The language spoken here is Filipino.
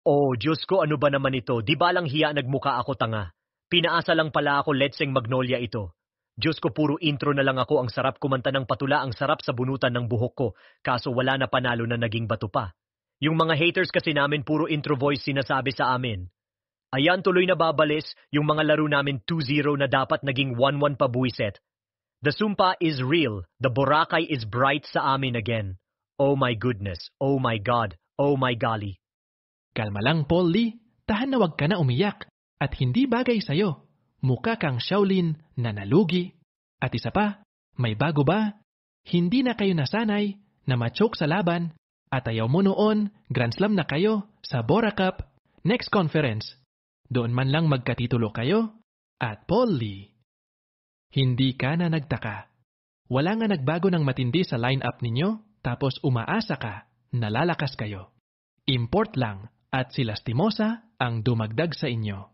Oh, Diyos ko, ano ba naman ito? Di ba lang hiya nagmuka ako tanga? Pinaasa lang pala ako Letseng Magnolia ito. Diyos ko, puro intro na lang ako. Ang sarap kumanta ng patula, ang sarap sa bunutan ng buhok ko. Kaso wala na panalo na naging bato pa. Yung mga haters kasi namin puro intro voice sinasabi sa amin. Ayan, tuloy na babalis yung mga laro namin 2-0 na dapat naging 1-1 pa buwiset. The sumpa is real. The Boracay is bright sa amin again. Oh my goodness. Oh my God. Oh my golly. Kalma lang, Paul Lee. Tahan na wag ka na umiyak. At hindi bagay sa'yo. Mukha kang Shaolin na nalugi. At isa pa, may bago ba? Hindi na kayo nasanay na ma-choke sa laban. At ayaw mo noon, Grand Slam na kayo sa Bora Cup. Next conference. Doon man lang magkatitulo kayo. At Paul Lee. Hindi ka na nagtaka. Wala nga nagbago ng matindi sa line-up ninyo, tapos umaasa ka, nalalakas kayo. Import lang at si Lastimosa ang dumagdag sa inyo.